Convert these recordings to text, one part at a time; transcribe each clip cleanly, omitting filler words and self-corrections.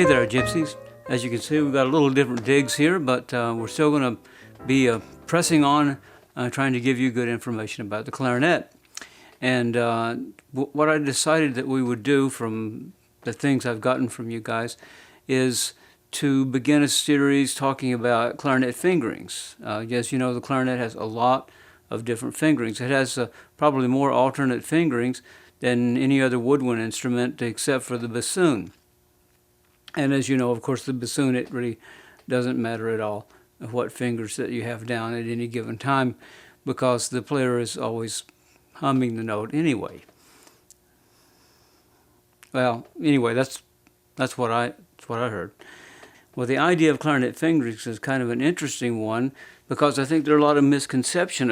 Hey there, gypsies. As you can see, we've got a little different digs here, but we're still going to be pressing on, trying to give you good information about the clarinet. And what I decided that we would do from the things I've gotten from you guys is to begin a series talking about clarinet fingerings. As you know, the clarinet has a lot of different fingerings. It has probably more alternate fingerings than any other woodwind instrument except for the bassoon. And as you know, of course, the bassoon, it really doesn't matter at all what fingers that you have down at any given time, because the player is always humming the note anyway. Well, anyway, that's what I heard. Well, the idea of clarinet fingerings is kind of an interesting one, because I think there are a lot of misconceptions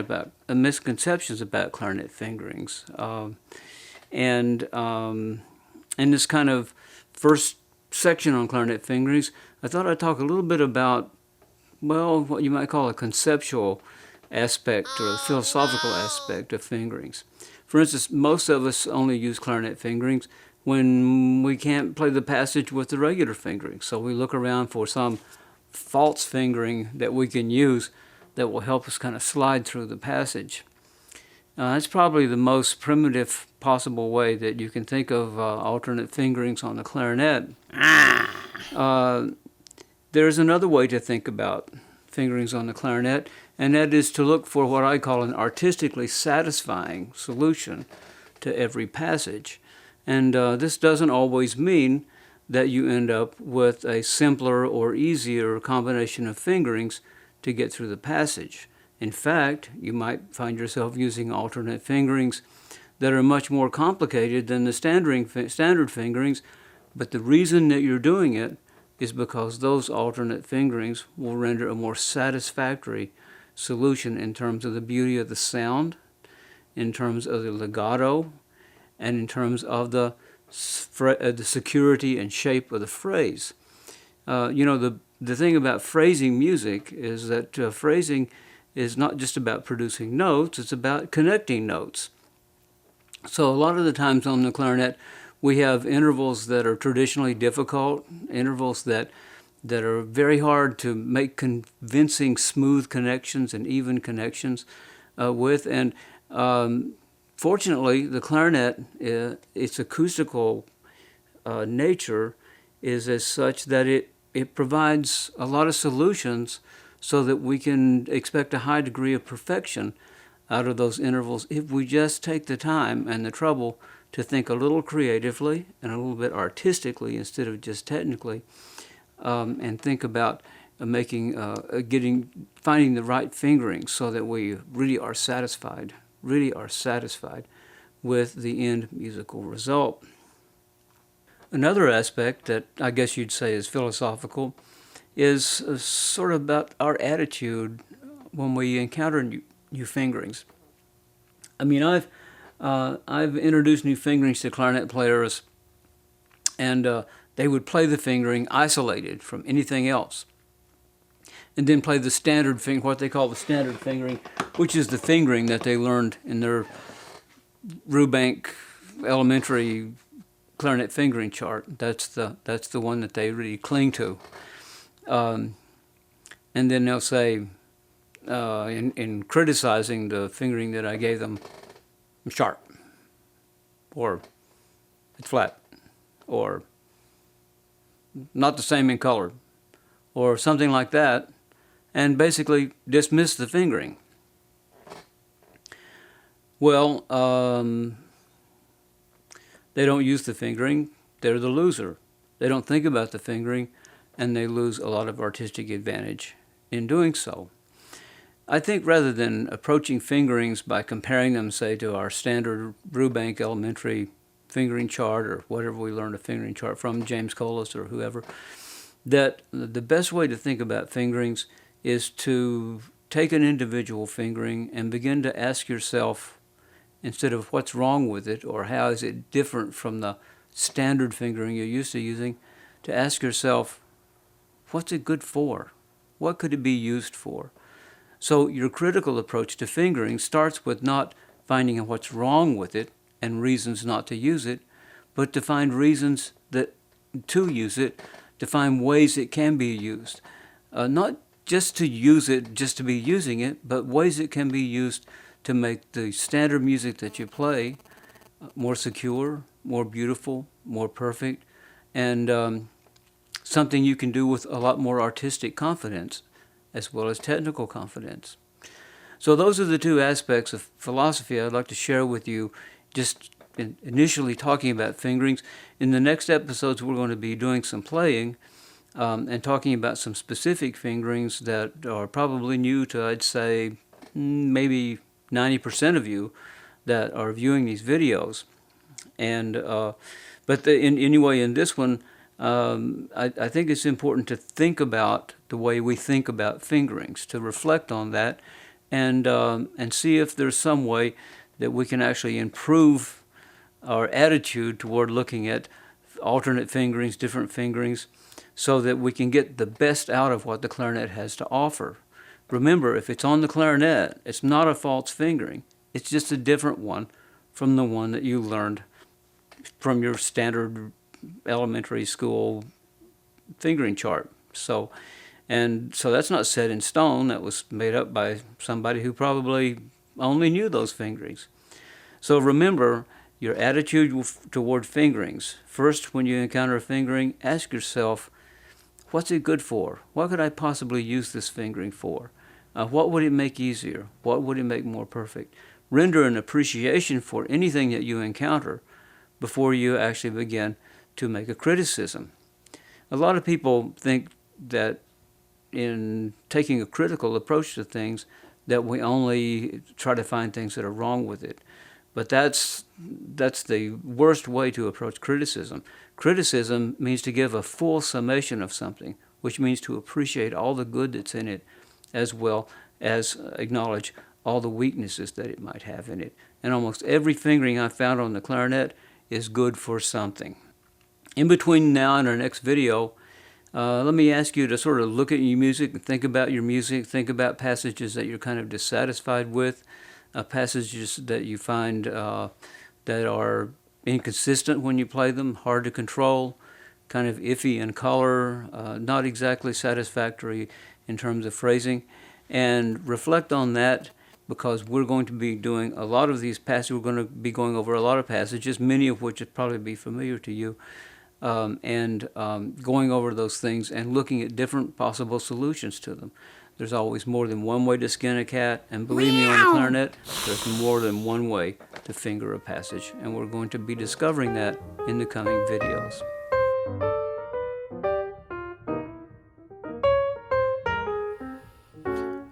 about clarinet fingerings. And in this kind of first section on clarinet fingerings, I thought I'd talk a little bit about, well, what you might call a conceptual aspect or a philosophical aspect of fingerings. For instance, most of us only use clarinet fingerings when we can't play the passage with the regular fingering. So we look around for some false fingering that we can use that will help us kind of slide through the passage. That's probably the most primitive possible way that you can think of alternate fingerings on the clarinet. There's another way to think about fingerings on the clarinet, and that is to look for what I call an artistically satisfying solution to every passage. And this doesn't always mean that you end up with a simpler or easier combination of fingerings to get through the passage. In fact, you might find yourself using alternate fingerings that are much more complicated than the standard fingerings, but the reason that you're doing it is because those alternate fingerings will render a more satisfactory solution in terms of the beauty of the sound, in terms of the legato, and in terms of the security and shape of the phrase. The thing about phrasing music is that phrasing is not just about producing notes, it's about connecting notes. So a lot of the times on the clarinet, we have intervals that are traditionally difficult, intervals that are very hard to make convincing, smooth connections and even connections with. And fortunately, the clarinet, its acoustical nature is as such that it provides a lot of solutions so that we can expect a high degree of perfection out of those intervals if we just take the time and the trouble to think a little creatively and a little bit artistically instead of just technically, and think about finding the right fingering so that we really are satisfied with the end musical result. Another aspect that I guess you'd say is philosophical is sort of about our attitude when we encounter new fingerings. I mean, I've introduced new fingerings to clarinet players, and they would play the fingering isolated from anything else, and then play the standard what they call the standard fingering, which is the fingering that they learned in their Ridenour elementary clarinet fingering chart. That's the one that they really cling to. And then they'll say, in criticizing the fingering that I gave them, I'm sharp, or it's flat, or not the same in color, or something like that, and basically dismiss the fingering. Well, they don't use the fingering, they're the loser. They don't think about the fingering, and they lose a lot of artistic advantage in doing so. I think rather than approaching fingerings by comparing them, say, to our standard Ridenour elementary fingering chart or whatever we learned a fingering chart from, James Colas or whoever, that the best way to think about fingerings is to take an individual fingering and begin to ask yourself, instead of what's wrong with it or how is it different from the standard fingering you're used to using, to ask yourself, what's it good for? What could it be used for? So your critical approach to fingering starts with not finding out what's wrong with it and reasons not to use it, but to find reasons to use it to find ways it can be used. Not just to use it, just to be using it, but ways it can be used to make the standard music that you play more secure, more beautiful, more perfect, and something you can do with a lot more artistic confidence as well as technical confidence. So those are the two aspects of philosophy I'd like to share with you, just initially talking about fingerings. In the next episodes, we're going to be doing some playing and talking about some specific fingerings that are probably new to, I'd say, maybe 90% of you that are viewing these videos. And anyway, in this one, I think it's important to think about the way we think about fingerings, to reflect on that, and see if there's some way that we can actually improve our attitude toward looking at alternate fingerings, different fingerings, so that we can get the best out of what the clarinet has to offer. Remember, if it's on the clarinet, it's not a false fingering. It's just a different one from the one that you learned from your standard elementary school fingering chart. So that's not set in stone. That was made up by somebody who probably only knew those fingerings. So remember your attitude toward fingerings. First, when you encounter a fingering, ask yourself, what's it good for? What could I possibly use this fingering for? What would it make easier? What would it make more perfect? Render an appreciation for anything that you encounter before you actually begin to make a criticism. A lot of people think that in taking a critical approach to things that we only try to find things that are wrong with it. But that's the worst way to approach criticism. Criticism means to give a full summation of something, which means to appreciate all the good that's in it, as well as acknowledge all the weaknesses that it might have in it. And almost every fingering I found on the clarinet is good for something. In between now and our next video, let me ask you to sort of look at your music and think about your music, think about passages that you're kind of dissatisfied with, passages that you find that are inconsistent when you play them, hard to control, kind of iffy in color, not exactly satisfactory in terms of phrasing, and reflect on that, because we're going to be doing a lot of these passages. We're going to be going over a lot of passages, many of which would probably be familiar to you, going over those things and looking at different possible solutions to them. There's always more than one way to skin a cat, and believe me, on the clarinet, there's more than one way to finger a passage, and we're going to be discovering that in the coming videos.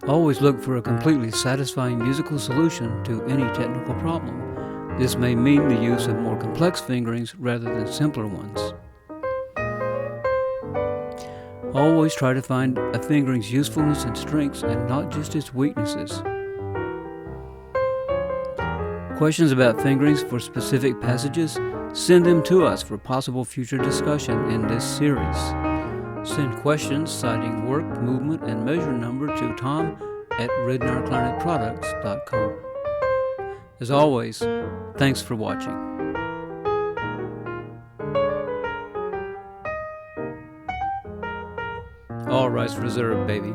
Always look for a completely satisfying musical solution to any technical problem. This may mean the use of more complex fingerings rather than simpler ones. Always try to find a fingering's usefulness and strengths and not just its weaknesses. Questions about fingerings for specific passages? Send them to us for possible future discussion in this series. Send questions citing work, movement, and measure number to tom@ridenourclarinetproducts.com. As always, thanks for watching. All rights reserved, baby.